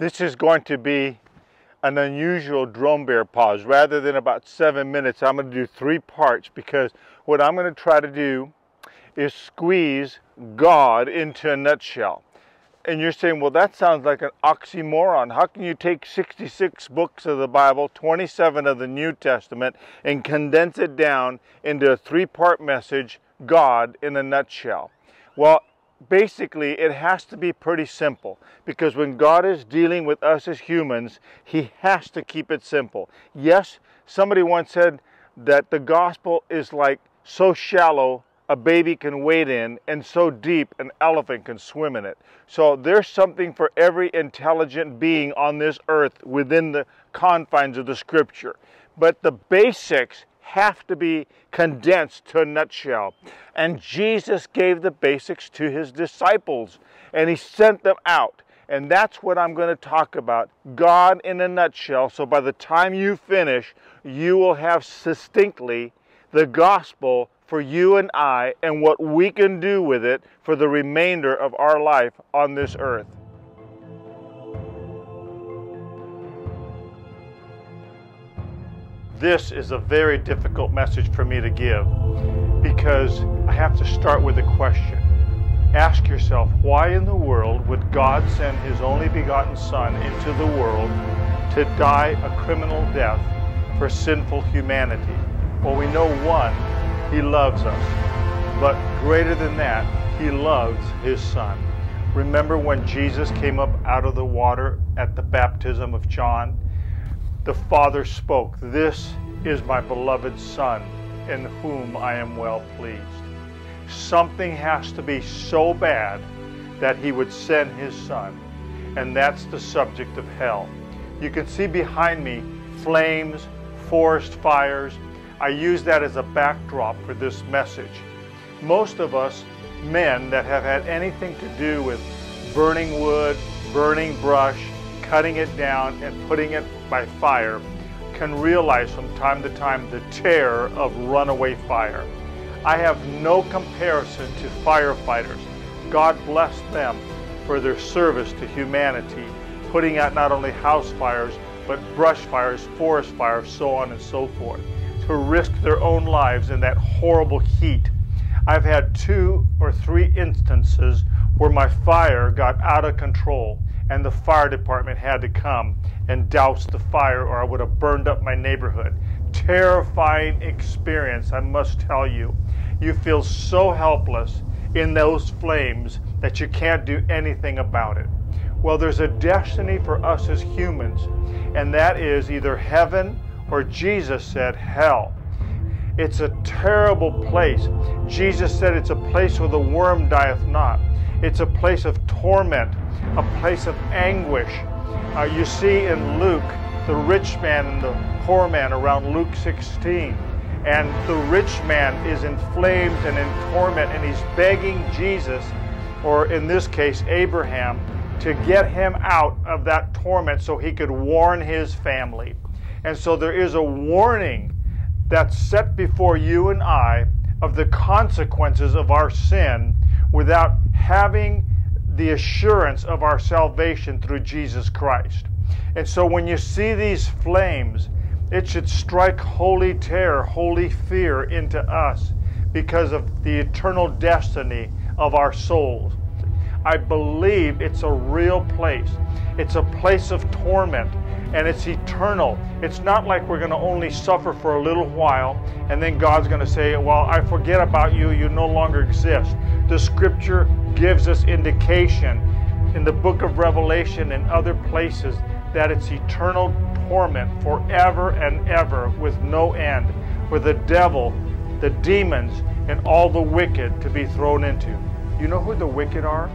This is going to be an unusual drone bear pause. Rather than about 7 minutes, I'm going to do 3 parts, because what I'm going to try to do is squeeze God into a nutshell. And you're saying, well, that sounds like an oxymoron. How can you take 66 books of the Bible, 27 of the New Testament, and condense it down into a 3-part message, God in a nutshell? Well, basically, it has to be pretty simple, because when God is dealing with us as humans, He has to keep it simple. Yes, somebody once said that the gospel is like so shallow a baby can wade in, and so deep an elephant can swim in it. So there's something for every intelligent being on this earth within the confines of the Scripture. But the basics have to be condensed to a nutshell. And Jesus gave the basics to His disciples, and He sent them out. And that's what I'm going to talk about, God in a nutshell. So by the time you finish, you will have succinctly the gospel for you and I, and what we can do with it for the remainder of our life on this earth. This is a very difficult message for me to give, because I have to start with a question. Ask yourself, why in the world would God send His only begotten Son into the world to die a criminal death for sinful humanity? Well, we know, one, He loves us, but greater than that, He loves His Son. Remember when Jesus came up out of the water at the baptism of John? The Father spoke, "This is my beloved Son, in whom I am well pleased." Something has to be so bad that He would send His Son, and that's the subject of hell. You can see behind me flames, forest fires. I use that as a backdrop for this message. Most of us men that have had anything to do with burning wood, burning brush, cutting it down and putting it by fire can realize from time to time the terror of runaway fire. I have no comparison to firefighters. God bless them for their service to humanity, putting out not only house fires, but brush fires, forest fires, so on and so forth, to risk their own lives in that horrible heat. I've had 2 or 3 instances where my fire got out of control and the fire department had to come and douse the fire, or I would have burned up my neighborhood. Terrifying experience, I must tell you. You feel so helpless in those flames that you can't do anything about it. Well, there's a destiny for us as humans, and that is either heaven or, Jesus said, hell. It's a terrible place. Jesus said it's a place where the worm dieth not. It's a place of torment, a place of anguish. You see in Luke, the rich man and the poor man around Luke 16. And the rich man is in flames and in torment, and he's begging Jesus, or in this case, Abraham, to get him out of that torment so he could warn his family. And so there is a warning that's set before you and I of the consequences of our sin without having the assurance of our salvation through Jesus Christ. And so when you see these flames, it should strike holy terror, holy fear into us because of the eternal destiny of our souls. I believe it's a real place. It's a place of torment, and it's eternal. It's not like we're going to only suffer for a little while and then God's going to say, well, I forget about you, you no longer exist. The Scripture gives us indication in the book of Revelation and other places that it's eternal torment forever and ever with no end, for the devil, the demons, and all the wicked to be thrown into. You know who the wicked are?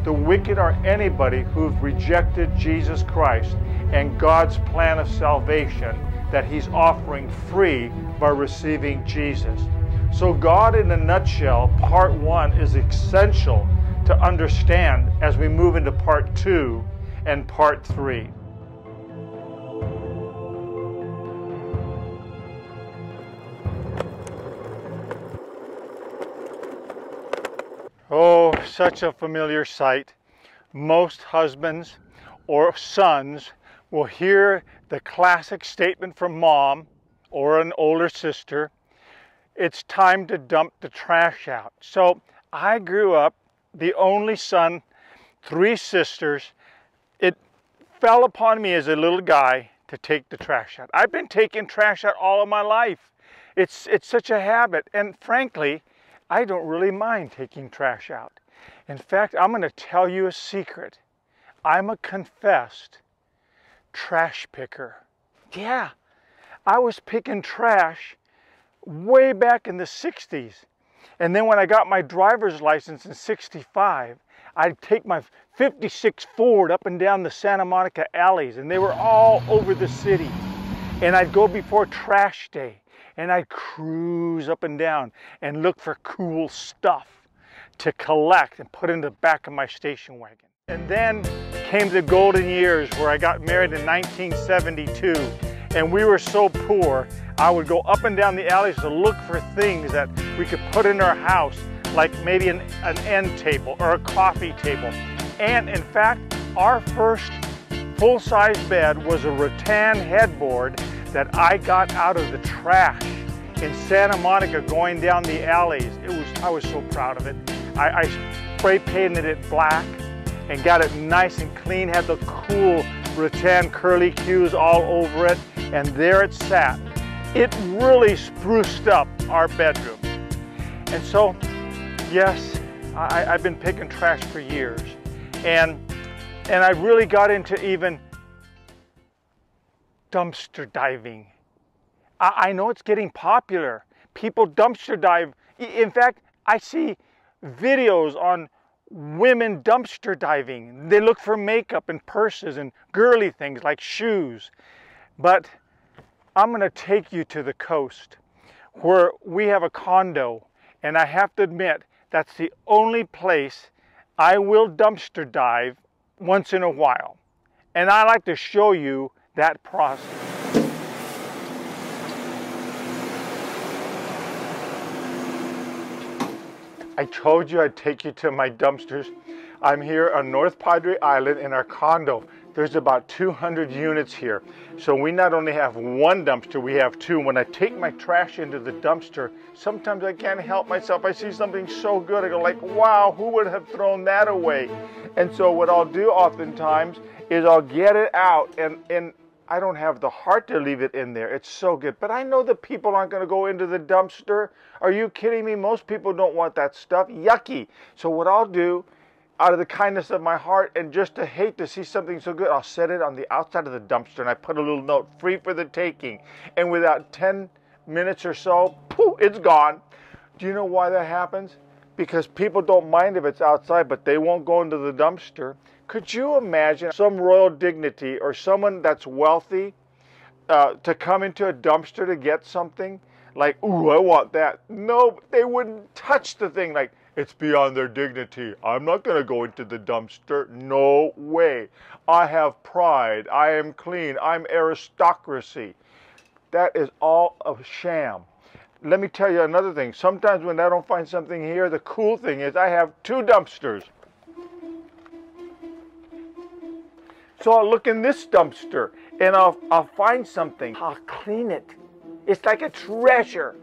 The wicked are anybody who've rejected Jesus Christ and God's plan of salvation that He's offering free by receiving Jesus. So God in a nutshell, part 1 is essential to understand as we move into part 2 and part 3. Oh, such a familiar sight. Most husbands or sons will hear the classic statement from mom or an older sister, it's time to dump the trash out. So I grew up the only son, 3 sisters. It fell upon me as a little guy to take the trash out. I've been taking trash out all of my life. It's such a habit, and frankly, I don't really mind taking trash out. In fact, I'm going to tell you a secret. I'm a confessed trash picker. Yeah, I was picking trash way back in the 60s. And then when I got my driver's license in 65, I'd take my 56 Ford up and down the Santa Monica alleys, and they were all over the city. And I'd go before trash day, and I'd cruise up and down and look for cool stuff to collect and put in the back of my station wagon. And then came the golden years where I got married in 1972, and we were so poor, I would go up and down the alleys to look for things that we could put in our house, like maybe an end table or a coffee table. And in fact, our first full-size bed was a rattan headboard that I got out of the trash in Santa Monica going down the alleys. I was so proud of it. I spray painted it black and got it nice and clean, had the cool rattan curly cues all over it, and there it sat. It really spruced up our bedroom. And so, yes, I've been picking trash for years. And I really got into even dumpster diving. I know it's getting popular. People dumpster dive. In fact, I see videos on women dumpster diving. They look for makeup and purses and girly things like shoes. But I'm going to take you to the coast where we have a condo, and I have to admit that's the only place I will dumpster dive once in a while. And I like to show you that process. I told you I'd take you to my dumpsters. I'm here on North Padre Island in our condo. There's about 200 units here. So we not only have one dumpster, we have 2. When I take my trash into the dumpster, sometimes I can't help myself. I see something so good, I go like, wow, who would have thrown that away? And so what I'll do oftentimes is I'll get it out, and I don't have the heart to leave it in there. It's so good. But I know that people aren't going to go into the dumpster. Are you kidding me? Most people don't want that stuff. Yucky. So what I'll do, out of the kindness of my heart, and just to hate to see something so good, I'll set it on the outside of the dumpster, and I put a little note, free for the taking. And without 10 minutes or so, poof, it's gone. Do you know why that happens? Because people don't mind if it's outside, but they won't go into the dumpster. Could you imagine some royal dignity or someone that's wealthy to come into a dumpster to get something? Like, ooh, I want that. No, they wouldn't touch the thing. Like, it's beyond their dignity. I'm not going to go into the dumpster. No way. I have pride. I am clean. I'm aristocracy. That is all a sham. Let me tell you another thing. Sometimes when I don't find something here, the cool thing is I have 2 dumpsters. So I'll look in this dumpster and I'll find something. I'll clean it. It's like a treasure,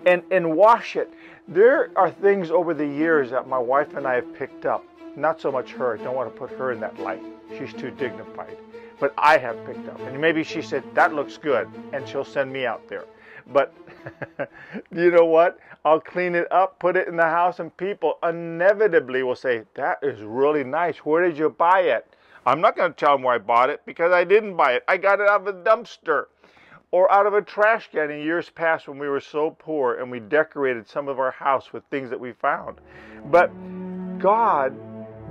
and wash it. There are things over the years that my wife and I have picked up. Not so much her. I don't want to put her in that light. She's too dignified. But I have picked up. And maybe she said, that looks good, and she'll send me out there. But you know what? I'll clean it up, put it in the house, and people inevitably will say, that is really nice. Where did you buy it? I'm not going to tell them where I bought it because I didn't buy it. I got it out of a dumpster or out of a trash can in years past when we were so poor and we decorated some of our house with things that we found. But God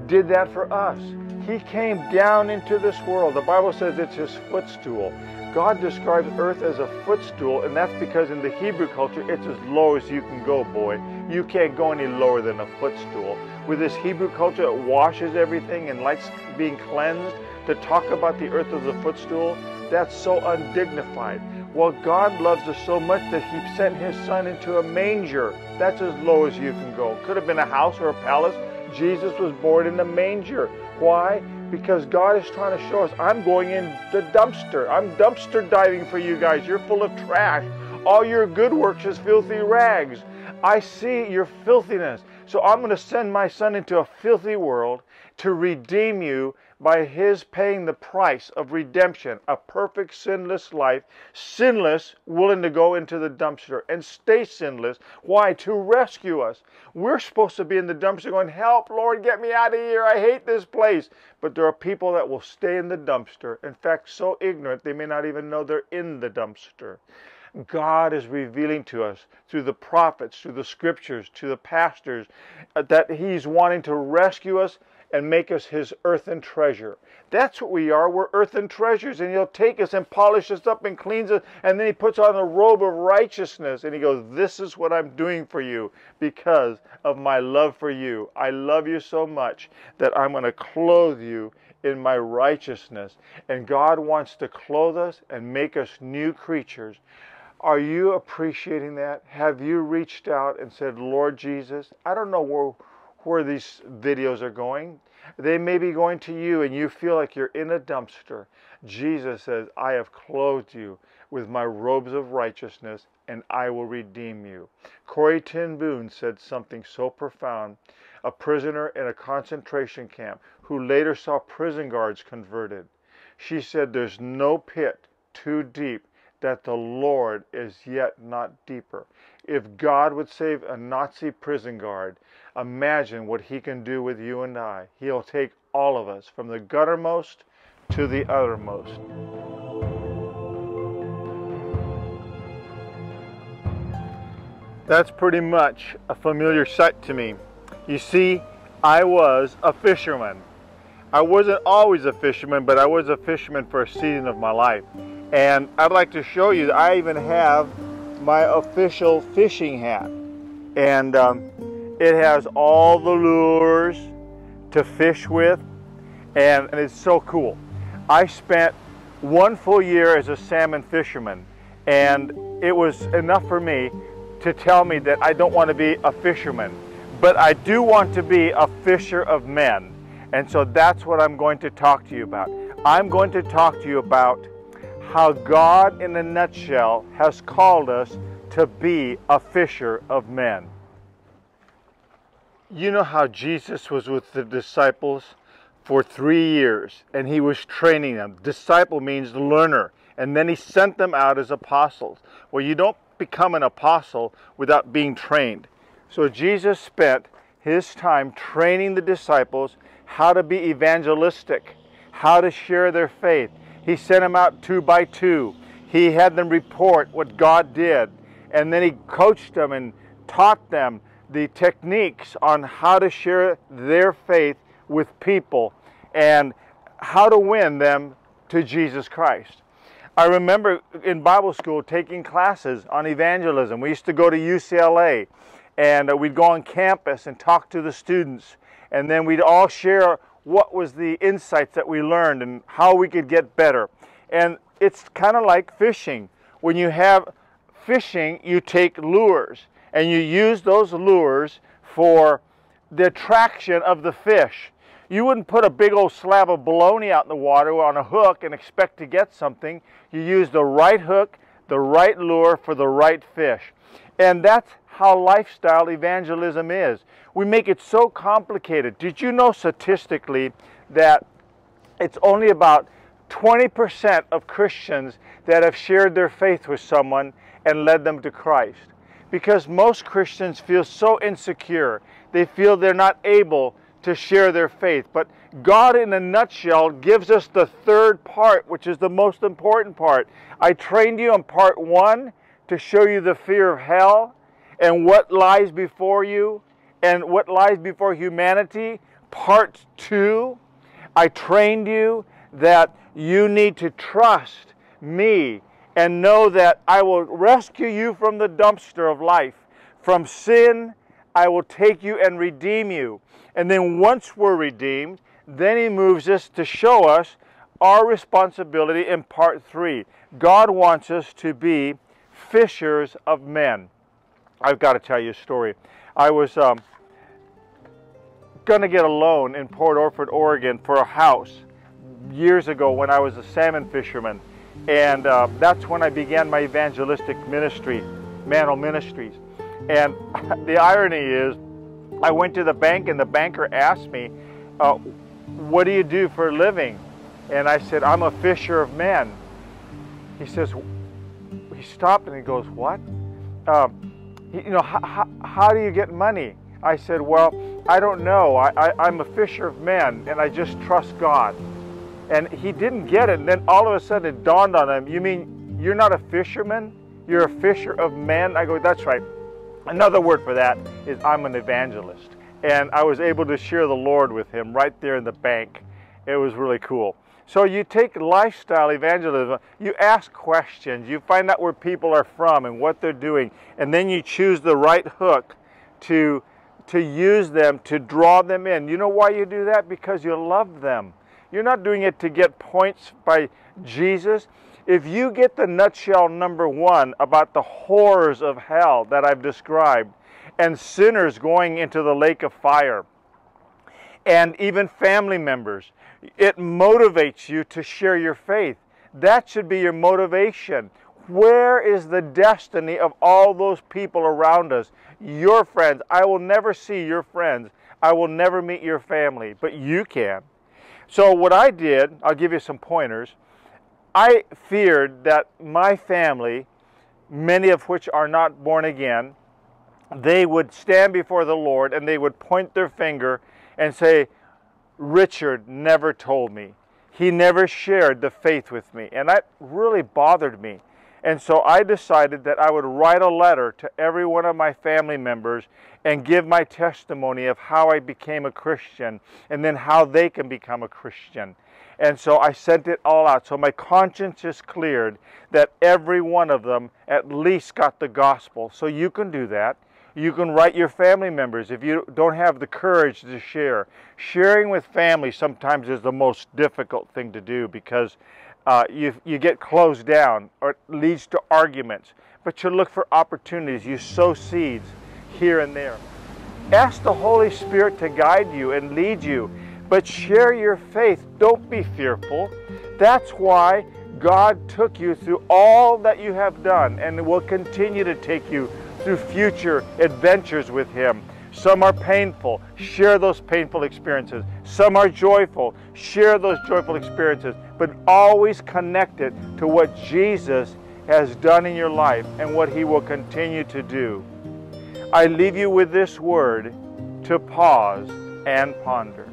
did that for us. He came down into this world. The Bible says it's his footstool. God describes earth as a footstool, and that's because in the Hebrew culture, it's as low as you can go, boy. You can't go any lower than a footstool. With this Hebrew culture, it washes everything and likes being cleansed. To talk about the earth as a footstool, that's so undignified. Well, God loves us so much that he sent his son into a manger. That's as low as you can go. Could have been a house or a palace. Jesus was born in a manger. Why? because God is trying to show us, I'm going in the dumpster. I'm dumpster diving for you guys. You're full of trash. All your good works is filthy rags. I see your filthiness. So I'm going to send my Son into a filthy world to redeem you by His paying the price of redemption, a perfect sinless life, sinless, willing to go into the dumpster and stay sinless. Why? To rescue us. We're supposed to be in the dumpster going, help, Lord, get me out of here. I hate this place. But there are people that will stay in the dumpster. In fact, so ignorant they may not even know they're in the dumpster. God is revealing to us through the prophets, through the scriptures, to the pastors, that He's wanting to rescue us and make us His earthen treasure. That's what we are. We're earthen treasures. And He'll take us and polish us up and cleans us. And then He puts on a robe of righteousness. And He goes, this is what I'm doing for you because of my love for you. I love you so much that I'm going to clothe you in my righteousness. And God wants to clothe us and make us new creatures. Are you appreciating that? Have you reached out and said, Lord Jesus, I don't know where these videos are going. They may be going to you and you feel like you're in a dumpster. Jesus says, I have clothed you with my robes of righteousness and I will redeem you. Corrie ten Boom said something so profound. A prisoner in a concentration camp who later saw prison guards converted. She said, there's no pit too deep that the Lord is yet not deeper. If God would save a Nazi prison guard, imagine what He can do with you and I. He'll take all of us from the guttermost to the uttermost. That's pretty much a familiar sight to me. You see, I was a fisherman. I wasn't always a fisherman, but I was a fisherman for a season of my life. And I'd like to show you that I even have my official fishing hat. And it has all the lures to fish with, and it's so cool. I spent 1 full year as a salmon fisherman, and it was enough for me to tell me that I don't want to be a fisherman, but I do want to be a fisher of men. And so that's what I'm going to talk to you about. I'm going to talk to you about how God, in a nutshell, has called us to be a fisher of men. You know how Jesus was with the disciples for 3 years, and He was training them. Disciple means learner, and then He sent them out as apostles. Well, you don't become an apostle without being trained. So Jesus spent His time training the disciples how to be evangelistic, how to share their faith. He sent them out 2 by 2. He had them report what God did. And then He coached them and taught them the techniques on how to share their faith with people and how to win them to Jesus Christ. I remember in Bible school taking classes on evangelism. We used to go to UCLA and we'd go on campus and talk to the students. And then we'd all share what was the insights that we learned and how we could get better. And it's kind of like fishing. When you have fishing, you take lures and you use those lures for the attraction of the fish. You wouldn't put a big old slab of bologna out in the water on a hook and expect to get something. You use the right hook, the right lure for the right fish. And that's how lifestyle evangelism is. We make it so complicated. Did you know statistically that it's only about 20% of Christians that have shared their faith with someone and led them to Christ? Because most Christians feel so insecure. They feel they're not able to share their faith. But God, in a nutshell, gives us the third part, which is the most important part. I trained you in part 1 to show you the fear of hell and what lies before you and what lies before humanity. Part 2, I trained you that you need to trust me and know that I will rescue you from the dumpster of life. From sin, I will take you and redeem you. And then once we're redeemed, then He moves us to show us our responsibility in part 3. God wants us to be fishers of men. I've got to tell you a story. going to get a loan in Port Orford, Oregon for a house years ago when I was a salmon fisherman. And that's when I began my evangelistic ministry, Mantle Ministries. And the irony is, I went to the bank and the banker asked me, what do you do for a living? And I said, I'm a fisher of men. He says, he stopped and he goes, what? You know, how do you get money? I said, well, I don't know. I'm a fisher of men and I just trust God. And he didn't get it. And then all of a sudden it dawned on him, you mean you're not a fisherman? You're a fisher of men? I go, that's right. Another word for that is I'm an evangelist. And I was able to share the Lord with him right there in the bank. It was really cool. So you take lifestyle evangelism, you ask questions, you find out where people are from and what they're doing, and then you choose the right hook to use them, to draw them in. You know why you do that? Because you love them. You're not doing it to get points by Jesus. If you get the nutshell number 1 about the horrors of hell that I've described, and sinners going into the lake of fire, and even family members, it motivates you to share your faith. That should be your motivation. Where is the destiny of all those people around us? Your friends. I will never see your friends. I will never meet your family, but you can. So what I did, I'll give you some pointers. I feared that my family, many of which are not born again, they would stand before the Lord and they would point their finger and say, Richard never told me. He never shared the faith with me. And that really bothered me. And so I decided that I would write a letter to every one of my family members and give my testimony of how I became a Christian and then how they can become a Christian. And so I sent it all out. So my conscience is cleared that every one of them at least got the gospel. So you can do that. You can write your family members if you don't have the courage to share. Sharing with family sometimes is the most difficult thing to do because you get closed down or it leads to arguments. But you look for opportunities. You sow seeds here and there. Ask the Holy Spirit to guide you and lead you. But share your faith. Don't be fearful. That's why God took you through all that you have done and will continue to take you through future adventures with Him. Some are painful. Share those painful experiences. Some are joyful. Share those joyful experiences. But always connect it to what Jesus has done in your life and what He will continue to do. I leave you with this word to pause and ponder.